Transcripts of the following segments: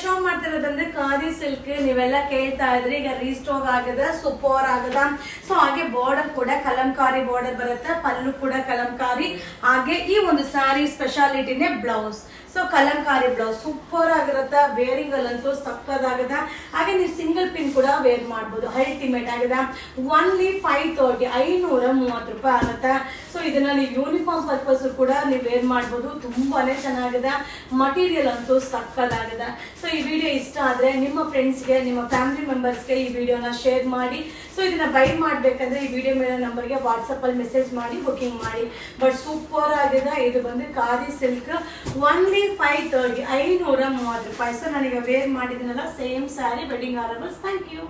Show ಮಾಡ್ತಿರೋದಂದ್ರೆ khadi silk ನೀವೆಲ್ಲ ಕೇಳ್ತಾ ಇದ್ರಿ. ಈಗ ರೀಸ್ಟಾಕ್ ಆಗದ, ಸೂಪರ್ ಆಗದ. ಸೊ ಹಾಗೆ ಬಾರ್ಡರ್ ಕೂಡ ಕಲಂಕಾರಿ ಬಾರ್ಡರ್ ಬರುತ್ತೆ, ಪಲ್ಲು ಕೂಡ ಕಲಂಕಾರಿ. ಹಾಗೆ ಈ ಒಂದು ಸ್ಯಾರಿ ಸ್ಪೆಷಾಲಿಟಿನೇ blouse. So Kalamkari blouse super ಆಗಿರುತ್ತೆ, ವೇರಿಂಗ್ ಅಲ್ಲಂತೂ ಸಕ್ಕದಾಗದ. ಹಾಗೆ ನೀವು ಸಿಂಗಲ್ ಪಿನ್ ಕೂಡ ವೇರ್ ಮಾಡ್ಬೋದು, ಅಲ್ಟಿಮೇಟ್ ಆಗಿದೆ. ಓನ್ಲಿ 530 530 ರೂಪಾಯಿ ಆಗುತ್ತೆ. ಸೊ ಇದನ್ನ ನೀವು ಯೂನಿಫಾರ್ಮ್ ಪರ್ಪಸ್ ಕೂಡ ನೀವು ವೇರ್ ಮಾಡ್ಬೋದು, ತುಂಬಾನೇ ಚೆನ್ನಾಗಿದೆ. ಮಟೀರಿಯಲ್ ಅಂತೂ ಸಕ್ಕದಾಗಿದೆ. ಸೊ ಈ ವಿಡಿಯೋ ಇಷ್ಟ ಆದ್ರೆ ನಿಮ್ಮ ಫ್ರೆಂಡ್ಸ್ಗೆ, ನಿಮ್ಮ ಫ್ಯಾಮಿಲಿ ಮೆಂಬರ್ಸ್ಗೆ ಈ ವಿಡಿಯೋನ ಶೇರ್ ಮಾಡಿ. ಸೊ ಇದನ್ನ ಬೈ ಮಾಡ್ಬೇಕಂದ್ರೆ ಈ ವಿಡಿಯೋ ಮೇಲೆ ನಂಬರ್ಗೆ ವಾಟ್ಸಪ್ ಅಲ್ಲಿ ಮೆಸೇಜ್ ಮಾಡಿ ಬುಕಿಂಗ್ ಮಾಡಿ. ಬಟ್ ಸೂಪರ್ ಆಗಿದೆ. ಇದು ಬಂದು ಖಾದಿ ಸಿಲ್ಕ್, ಓನ್ಲಿ 530 530 ರೂಪಾಯಿ. ಸೊ ನನಗೆ ವೇರ್ ಮಾಡಿದ್ದೀನಲ್ಲ same saree wedding ornaments. Thank you.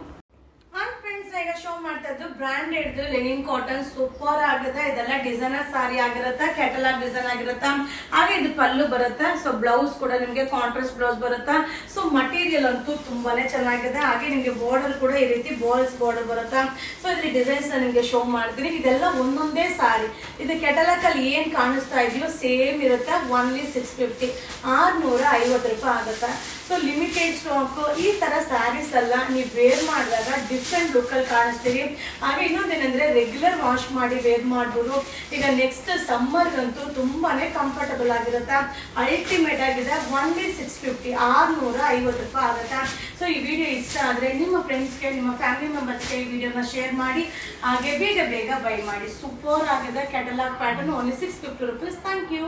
Friends, ಈಗ ಶೋ ಮಾಡ್ತಾ ಇದ್ದು ಬ್ರಾಂಡೆಡ್ ಲೆನಿನ್ ಕಾಟನ್ ಸೂಪರ್ ಆಗುತ್ತೆ. ಇದೆಲ್ಲ ಡಿಸೈನರ್ ಸಾರಿ ಆಗಿರುತ್ತೆ, ಕ್ಯಾಟಲಾಗ್ ಡಿಸೈನ್ ಆಗಿರುತ್ತೆ. ಹಾಗೆ ಇದು ಪಲ್ಲು ಬರುತ್ತೆ. ಸೊ ಬ್ಲೌಸ್ ಕೂಡ ನಿಮ್ಗೆ ಕಾಂಟ್ರಾಸ್ಟ್ ಬ್ಲೌಸ್ ಬರುತ್ತೆ. ಸೊ ಮಟೀರಿಯಲ್ ಅಂತೂ ತುಂಬಾನೇ ಚೆನ್ನಾಗಿದೆ. ಹಾಗೆ ನಿಮ್ಗೆ ಬಾರ್ಡರ್ ಕೂಡ ಈ ರೀತಿ ಬಾಲ್ಸ್ ಬಾರ್ಡರ್ ಬರುತ್ತೆ. ಸೊ ಇದ್ರ ಡಿಸೈನ್ಸ್ ನಿಮ್ಗೆ ಶೋ ಮಾಡ್ತೀನಿ. ಇದೆಲ್ಲ ಒಂದೊಂದೇ ಸಾರಿ. ಇದು ಕ್ಯಾಟಲಾಗ್ ಅಲ್ಲಿ ಏನ್ ಕಾಣಿಸ್ತಾ ಇದೆಯೋ ಸೇಮ್ ಇರುತ್ತೆ. ಓನ್ಲಿ 650 650 ರೂಪಾಯಿ ಆಗುತ್ತೆ. So limited stock. ಈ ತರ ಸ್ಯಾರೀಸ್ ಎಲ್ಲ ನೀವು ವೇರ್ ಮಾಡಿದಾಗ ಡಿಫ್ರೆಂಟ್ ಲುಕ್ ಅಲ್ಲಿ ಕಾಣಿಸ್ತೀವಿ. ಹಾಗೆ ಇನ್ನೊಂದೇನಂದ್ರೆ ರೆಗ್ಯುಲರ್ ವಾಶ್ ಮಾಡಿ ವೇರ್ ಮಾಡ್ಬೋದು. ಈಗ ನೆಕ್ಸ್ಟ್ ಸಮ್ಮರ್ಗಂತೂ ತುಂಬಾನೇ ಕಂಫರ್ಟಬಲ್ ಆಗಿರುತ್ತೆ, ಅಲ್ಟಿಮೇಟ್ ಆಗಿದೆ. ಓನ್ಲಿ 650 650 ರೂಪಾಯಿ ಆಗುತ್ತೆ. ಸೊ ಈ ವಿಡಿಯೋ ಇಷ್ಟ ಆದ್ರೆ ನಿಮ್ಮ ಫ್ರೆಂಡ್ಸ್ಗೆ, ನಿಮ್ಮ ಫ್ಯಾಮಿಲಿ ಮೆಂಬರ್ಸ್ಗೆ ಈ ವಿಡಿಯೋನ ಶೇರ್ ಮಾಡಿ. ಹಾಗೆ ಬೇಗ ಬೇಗ ಬೈ ಮಾಡಿ. ಸೂಪರ್ ಆಗಿದೆ. Catalogue pattern only 650 rupees. Thank you.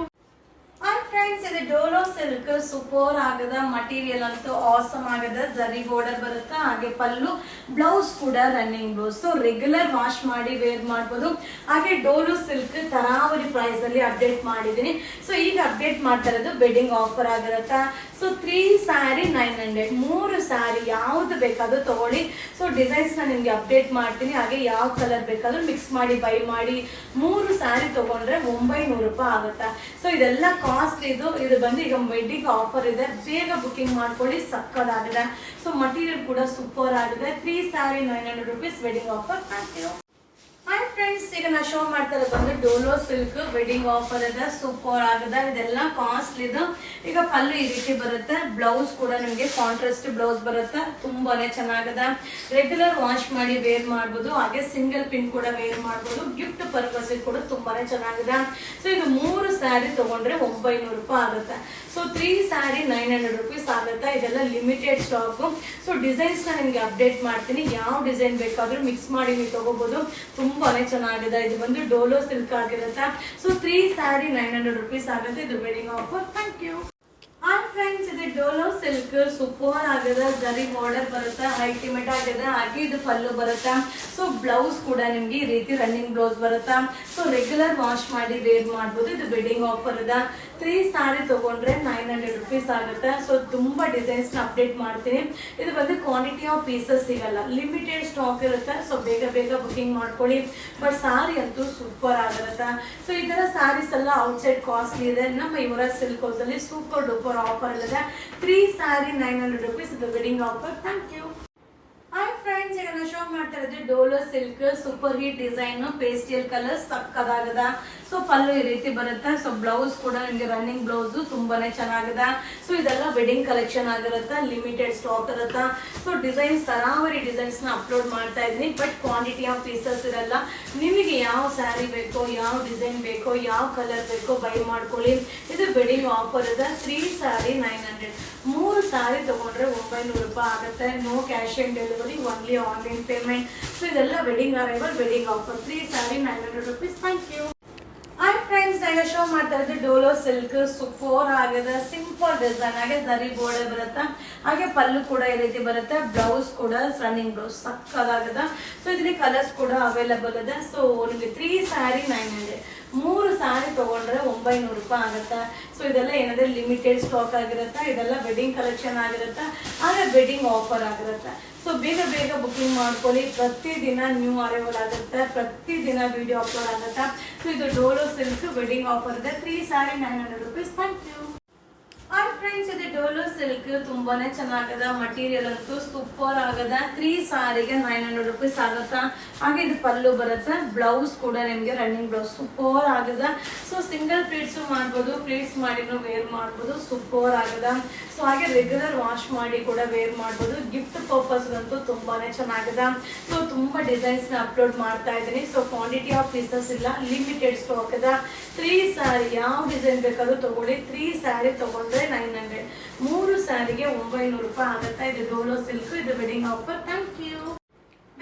Friends, ಇದು ಡೋಲೋ ಸಿಲ್ಕ್ ಸೂಪರ್ ಆಗದ. ಮಟೀರಿಯಲ್ ಅಂತೂ ಆಸಮ್ ಆಗದ. ಜರಿ ಬಾರ್ಡರ್ ಬರುತ್ತೆ. ಹಾಗೆ ಪಲ್ಲು, ಬ್ಲೌಸ್ ಕೂಡ running blouse. So regular wash ಮಾಡಿ ವೇರ್ ಮಾಡ್ಬೋದು. ಹಾಗೆ ಡೋಲೋ ಸಿಲ್ಕ್ ತರಾವರಿ ಪ್ರೈಸ್ ಅಲ್ಲಿ ಅಪ್ಡೇಟ್ ಮಾಡಿದೀನಿ. ಸೊ ಈಗ ಅಪ್ಡೇಟ್ ಮಾಡ್ತಾ ಇರೋದು ವೆಡ್ಡಿಂಗ್ ಆಫರ್ ಆಗಿರುತ್ತೆ. ಸೊ 3 ಸ್ಯಾರಿ 900, 3 ಸ್ಯಾರಿ ಯಾವ್ದು ಬೇಕಾದ್ರೂ ತಗೊಳ್ಳಿ. ಸೊ ಡಿಸೈನ್ಸ್ ನ ನಿಮ್ಗೆ ಅಪ್ಡೇಟ್ ಮಾಡ್ತೀನಿ. ಹಾಗೆ ಯಾವ ಕಲರ್ ಬೇಕಾದ್ರೂ ಮಿಕ್ಸ್ ಮಾಡಿ ಬೈ ಮಾಡಿ. 3 ಸ್ಯಾರಿ ತಗೊಂಡ್ರೆ 900 ರೂಪಾಯಿ ಆಗುತ್ತೆ. ಸೊ ಇದೆಲ್ಲ ಕಾಸ್ಟ್. ಇದು ಬಂದು ಈಗ ವೆಡ್ಡಿಂಗ್ ಆಫರ್ ಇದೆ, ಬೇಗ ಬುಕಿಂಗ್ ಮಾಡ್ಕೊಳ್ಳಿ. ಸಕ್ಕದಾಗಿದೆ. ಸೊ ಮಟೀರಿಯಲ್ ಕೂಡ ಸೂಪರ್ ಆಗಿದೆ. 3 sari 900 rupees wedding offer. Thank you. Hi friends, ಈಗ ನಾ ಶೋ ಮಾಡ್ತಾ ಇರೋದು ಬಂದು ಡೋಲೋ ಸಿಲ್ಕ್ ವೆಡ್ಡಿಂಗ್ ಆಫರ್ ಇದೆ. ಸೂಪರ್ ಆಗಿದೆ. ಇದೆಲ್ಲ ಕಾಸ್ಟ್ಲಿ ಇದು. ಈಗ ಪಲ್ಲು ಈ ರೀತಿ ಬರುತ್ತೆ. ಬ್ಲೌಸ್ ಕೂಡ ನಿಮಗೆ ಕಾಂಟ್ರಾಸ್ಟ್ ಬ್ಲೌಸ್ ಬರುತ್ತೆ. ತುಂಬಾನೇ ಚೆನ್ನಾಗಿದೆ. ರೆಗ್ಯುಲರ್ ವಾಶ್ ಮಾಡಿ ವೇರ್ ಮಾಡ್ಬೋದು. ಹಾಗೆ ಸಿಂಗಲ್ ಪಿನ್ ಕೂಡ ವೇರ್ ಮಾಡ್ಬೋದು. ಗಿಫ್ಟ್ ಪರ್ಪಸ್ ಕೂಡ ತುಂಬಾನೇ ಚೆನ್ನಾಗಿದೆ. ಸೊ ಇದು 3 ಸ್ಯಾರಿ ತಗೊಂಡ್ರೆ 900 ರೂಪಾಯಿ ಆಗುತ್ತೆ. ಸೊ 3 ಸ್ಯಾರಿ 900 ರುಪೀಸ್ ಆಗುತ್ತೆ. ಇದೆಲ್ಲ ಲಿಮಿಟೆಡ್ ಸ್ಟಾಕ್. ಸೊ ಡಿಸೈನ್ಸ್ ನ ನಿಮ್ಗೆ ಅಪ್ಡೇಟ್ ಮಾಡ್ತೀನಿ. ಯಾವ ಡಿಸೈನ್ ಬೇಕಾದ್ರೂ ಮಿಕ್ಸ್ ಮಾಡಿ ನೀವು ತಗೋಬಹುದು. ತುಂಬಾನೇ ಚೆನ್ನಾಗಿದೆ. ಇದು ಬಂದು ಡೋಲೋ ಸಿಲ್ಕ್ ಆಗಿರುತ್ತೆ. ಸೊ 3 ಸ್ಯಾರಿ 900 ರುಪೀಸ್ ಆಗುತ್ತೆ. ಇದು wedding offer. Thank you. Hi friends, ಇದು ಡೋಲೋ ಸಿಲ್ಕ್ ಸೂಪರ್ ಆಗಿದೆ. ಜರಿ ಬಾರ್ಡರ್ ಬರುತ್ತೆ, ಅಲ್ಟಿಮೇಟ್ ಆಗಿದೆ. ಹಾಗೆ ಇದು ಪಲ್ಲು ಬರುತ್ತೆ. ಸೊ ಬ್ಲೌಸ್ ಕೂಡ ನಿಮ್ಗೆ ಈ ರೀತಿ ರನ್ನಿಂಗ್ ಬ್ಲೌಸ್ ಬರುತ್ತೆ. ಸೊ ರೆಗ್ಯುಲರ್ ವಾಶ್ ಮಾಡಿ ವೇರ್ ಮಾಡ್ಬೋದು. ಇದು ವೆಡ್ಡಿಂಗ್ ಆಫರ್ ಇದೆ. 3 ಸ್ಯಾರಿ ತಗೊಂಡ್ರೆ 900 ರುಪೀಸ್ ಆಗುತ್ತೆ. ಸೊ ತುಂಬಾ ಡಿಸೈನ್ಸ್ ನ ಅಪ್ಡೇಟ್ ಮಾಡ್ತೀನಿ. ಇದು ಬಂದು ಕ್ವಾಂಟಿಟಿ ಆಫ್ ಪೀಸಸ್ ಸಿಗಲ್ಲ, ಲಿಮಿಟೆಡ್ ಸ್ಟಾಕ್ ಇರುತ್ತೆ. ಸೊ ಬೇಗ ಬೇಗ ಬುಕಿಂಗ್ ಮಾಡ್ಕೊಳ್ಳಿ. ಬಟ್ ಸಾರಿ ಅಂತೂ ಸೂಪರ್ ಆಗಿರುತ್ತೆ. ಸೊ ಈ ತರ ಸ್ಯಾರೀಸ್ ಎಲ್ಲ ಔಟ್ಸೈಡ್ ಕಾಸ್ಟ್ಲಿ ಇದೆ. ನಮ್ಮ ಯುವರಾಜ್ ಸಿಲ್ಕ್ ಹೌಸ್ ಅಲ್ಲಿ ಸೂಪರ್ ಡೂಪರ್ ಆಫರ್ ಇದೆ. 3 ಸ್ಯಾರಿ 900 ರುಪೀಸ್. ಇದು wedding offer. Thank you. Hi friends, ಈಗ ನಾನು ಶೋ ಮಾಡ್ತಾ ಇರೋದು dola silk super hit design, pastel colour ಸಕ್ಕದಾಗದ. ಸೊ ಪಲ್ಲು ಈ ರೀತಿ ಬರುತ್ತೆ. ಸೊ ಬ್ಲೌಸ್ ಕೂಡ ನಿಮಗೆ ರನ್ನಿಂಗ್ ಬ್ಲೌಸ್ ತುಂಬಾನೇ ಚೆನ್ನಾಗಿದೆ. ಸೊ ಇದೆಲ್ಲ ವೆಡ್ಡಿಂಗ್ ಕಲೆಕ್ಷನ್ ಆಗಿರುತ್ತೆ, ಲಿಮಿಟೆಡ್ ಸ್ಟಾಕ್ ಇರುತ್ತೆ. ಸೊ ಡಿಸೈನ್ಸ್ ತರಾವರಿ ಡಿಸೈನ್ಸ್ ನ ಅಪ್ಲೋಡ್ ಮಾಡ್ತಾ ಇದ್ದೀನಿ. ಬಟ್ ಕ್ವಾಂಟಿಟಿ ಆಫ್ ಪೀಸಸ್ ಇರಲ್ಲ. ನಿಮಗೆ ಯಾವ ಸ್ಯಾರಿ ಬೇಕೋ, ಯಾವ ಡಿಸೈನ್ ಬೇಕೋ, ಯಾವ ಕಲರ್ ಬೇಕೋ ಬೈ ಮಾಡ್ಕೊಳ್ಳಿ. ಇದು ವೆಡ್ಡಿಂಗ್ ಆಫರ್ ಇದೆ. 3 ಸ್ಯಾರಿ 900, 3 ಸ್ಯಾರಿ ತಗೊಂಡ್ರೆ 900 ರೂಪಾಯಿ ಆಗುತ್ತೆ. No cash on delivery, only online payment. So ಇದೆಲ್ಲ wedding arrival, wedding offer. 3 sari 900 rupees. Thank you. Hi friends, ಈಗ ಶೋ ಮಾಡ್ತಾ ಇರೋದು ಡೋಲೋ ಸಿಲ್ಕ್ ಸೂಪರ್ ಆಗಿದೆ. ಸಿಂಪಲ್ ಡಿಸೈನ್, ಹಾಗೆ ಜರಿ ಬಾರ್ಡರ್ ಬರುತ್ತೆ. ಹಾಗೆ ಪಲ್ಲು ಕೂಡ ಈ ರೀತಿ ಬರುತ್ತೆ. ಬ್ಲೌಸ್ ಕೂಡ ರನ್ನಿಂಗ್ ಬ್ಲೌಸ್ ಸಕ್ಕದಾಗಿದೆ. ಸೊ ಇದರಲ್ಲಿ ಕಲರ್ಸ್ ಕೂಡ ಅವೈಲೇಬಲ್ ಇದೆ. ಸೊ ನಿಮಗೆ 3 ಸ್ಯಾರಿ 900, 3 ಸ್ಯಾರಿ ತಗೊಂಡ್ರೆ 900 ರೂಪಾಯಿ ಆಗುತ್ತೆ. ಸೊ ಇದೆಲ್ಲ ಏನಂದ್ರೆ ಲಿಮಿಟೆಡ್ ಸ್ಟಾಕ್ ಆಗಿರುತ್ತೆ. ಇದೆಲ್ಲ ವೆಡ್ಡಿಂಗ್ ಕಲೆಕ್ಷನ್ ಆಗಿರುತ್ತೆ. ಹಾಗೆ ವೆಡ್ಡಿಂಗ್ ಆಫರ್ ಆಗಿರುತ್ತೆ. ಸೊ ಬೇಗ ಬೇಗ ಬುಕಿಂಗ್ ಮಾಡ್ಕೊಳ್ಳಿ. ಪ್ರತಿದಿನ ನ್ಯೂ ಅರೈವಲ್ ಆಗುತ್ತೆ, ಪ್ರತಿದಿನ ವಿಡಿಯೋ ಅಪ್ಲೋಡ್ ಆಗುತ್ತೆ. ಸೊ ಇದು ಡೋಲೋ ಸಿಲ್ಕ್ ವೆಡ್ಡಿಂಗ್ ಆಫರ್ ಇದೆ. 3 sari 900 rupees. Thank you. Hi friends, ಇದು ಡೋಲೋ ಸಿಲ್ಕ್ ತುಂಬಾನೇ ಚೆನ್ನಾಗದ. ಮಟೀರಿಯಲ್ ಅಂತೂ ಸೂಪರ್ ಆಗದ. 3 ಸಾರಿಗೆ 900 ರುಪೀಸ್ ಆಗುತ್ತಾ. ಹಾಗೆ ಇದು ಪಲ್ಲು ಬರುತ್ತೆ. ಬ್ಲೌಸ್ ಕೂಡ ನಿಮ್ಗೆ ರನ್ನಿಂಗ್ ಬ್ಲೌಸ್ ಸೂಪರ್ ಆಗದ. ಸೊ ಸಿಂಗಲ್ ಪ್ಲೀಟ್ಸ್ ಮಾಡ್ಬೋದು, ಪ್ಲೀಟ್ಸ್ ಮಾಡಿನೂ ವೇರ್ ಮಾಡ್ಬೋದು, ಸೂಪರ್ ಆಗದ. ಸೊ ಹಾಗೆ ರೆಗ್ಯುಲರ್ ವಾಶ್ ಮಾಡಿ ಕೂಡ ವೇರ್ ಮಾಡ್ಬೋದು. ಗಿಫ್ಟ್ ಪರ್ಪಸ್ ಅಂತೂ ತುಂಬಾನೇ ಚೆನ್ನಾಗದ. ಸೊ ತುಂಬಾ ಡಿಸೈನ್ಸ್ ನ ಅಪ್ಲೋಡ್ ಮಾಡ್ತಾ ಇದ್ದೀನಿ. ಸೊ ಕ್ವಾಂಟಿಟಿ ಆಫ್ ಪೀಸಸ್ ಇಲ್ಲ, ಲಿಮಿಟೆಡ್ ಸ್ಟಾಕ್ ಅದ. 3 ಸ್ಯಾರಿ ಯಾವ ಡಿಸೈನ್ ಬೇಕಾದ್ರೂ ತಗೊಳ್ಳಿ. 3 ಸ್ಯಾರಿ ತಗೊಂಡ್ರೆ 900, 3 ಸ್ಯಾರಿಗೆ 900 ರೂಪಾಯಿ ಆಗುತ್ತೆ. ಇದು ಡೋಲೋ ಸಿಲ್ಕ್, ಇದು wedding offer. Thank you.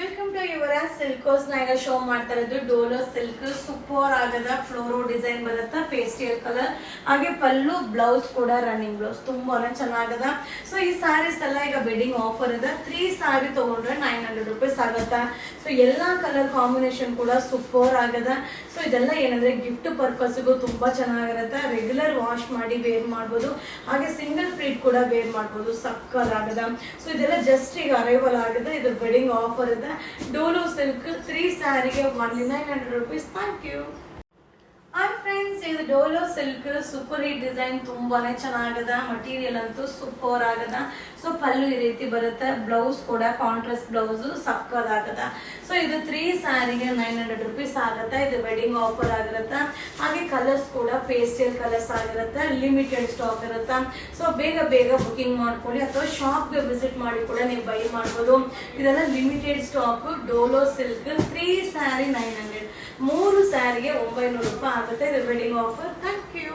Welcome to Yuvraj silks. ನಾ ಈಗ ಶೋ ಮಾಡ್ತಾ ಇರೋದು ಡೋಲೋ ಸಿಲ್ಕ್. ಸೂಪರ್ ಆಗದ. ಫ್ಲೋರೋ ಡಿಸೈನ್ ಬರುತ್ತೆ, ಪೇಸ್ಟಿಯಲ್ ಕಲರ್. ಹಾಗೆ ಪಲ್ಲು, ಬ್ಲೌಸ್ ಕೂಡ ರನ್ನಿಂಗ್ ಬ್ಲೌಸ್ ತುಂಬಾನೇ ಚೆನ್ನಾಗದ. ಸೊ ಈ ಸ್ಯಾರೀಸ್ ಎಲ್ಲ ಈಗ ವೆಡ್ಡಿಂಗ್ ಆಫರ್ ಇದೆ. 3 ಸ್ಯಾರಿ ತಗೊಂಡ್ರೆ 900 ರುಪೀಸ್ ಆಗುತ್ತಾ. ಸೊ ಎಲ್ಲಾ ಕಲರ್ ಕಾಂಬಿನೇಷನ್ ಕೂಡ ಸೂಪರ್ ಆಗದ. ಸೊ ಇದೆಲ್ಲ ಏನಂದ್ರೆ ಗಿಫ್ಟ್ ಪರ್ಪಸ್ಗೂ ತುಂಬಾ ಚೆನ್ನಾಗಿರುತ್ತೆ. ರೆಗ್ಯುಲರ್ ವಾಶ್ ಮಾಡಿ ವೇರ್ ಮಾಡ್ಬೋದು. ಹಾಗೆ ಸಿಂಗಲ್ ಪ್ಲೀಟ್ ಕೂಡ ವೇರ್ ಮಾಡ್ಬೋದು, ಸಕ್ಕರ್ ಆಗದ. ಸೊ ಇದೆಲ್ಲ ಜಸ್ಟ್ ಈಗ ಅರೈವಲ್ ಆಗಿದೆ. ಇದು ವೆಡ್ಡಿಂಗ್ ಆಫರ್ ಇದೆ. ಡೋಲೋ ಸಿಲ್ಕ್ 3 ಸ್ಯಾರಿಗೆ 900 rupees. Thank you. Hi friends, ಇದು Dolo silk super hit design ತುಂಬಾನೇ ಚೆನ್ನಾಗದ. ಮಟೀರಿಯಲ್ ಅಂತೂ ಸೂಪರ್ ಆಗದ. ಸೊ ಪಲ್ಲು ಈ ರೀತಿ ಬರುತ್ತೆ, ಬ್ಲೌಸ್ ಕೂಡ ಕಾಂಟ್ರಾಸ್ಟ್ ಬ್ಲೌಸ್ ಸಕ್ಕದಾಗದ. ಸೊ ಇದು 3 ಸ್ಯಾರಿಗೆ 900 ರುಪೀಸ್ ಆಗುತ್ತೆ. ಇದು ವೆಡ್ಡಿಂಗ್ ಆಫರ್ ಆಗಿರುತ್ತೆ. ಹಾಗೆ ಕಲರ್ಸ್ ಕೂಡ ಪೇಸ್ಟಲ್ ಕಲರ್ಸ್ ಆಗಿರುತ್ತೆ, ಲಿಮಿಟೆಡ್ ಸ್ಟಾಕ್ ಇರುತ್ತೆ. ಸೊ ಬೇಗ ಬೇಗ ಬುಕಿಂಗ್ ಮಾಡ್ಕೊಳ್ಳಿ, ಅಥವಾ ಶಾಪ್ಗೆ ವಿಸಿಟ್ ಮಾಡಿ ಕೂಡ ನೀವು ಬೈ ಮಾಡ್ಬೋದು. ಇದೆಲ್ಲ limited stock. Dolo silk 3 sari 900, 3 ಸ್ಯಾರಿಗೆ 900 ರೂಪಾಯಿ ಆಗುತ್ತೆ. ಇದು ವೆಡ್ಡಿಂಗ್ ಆಫರ್. Thank you.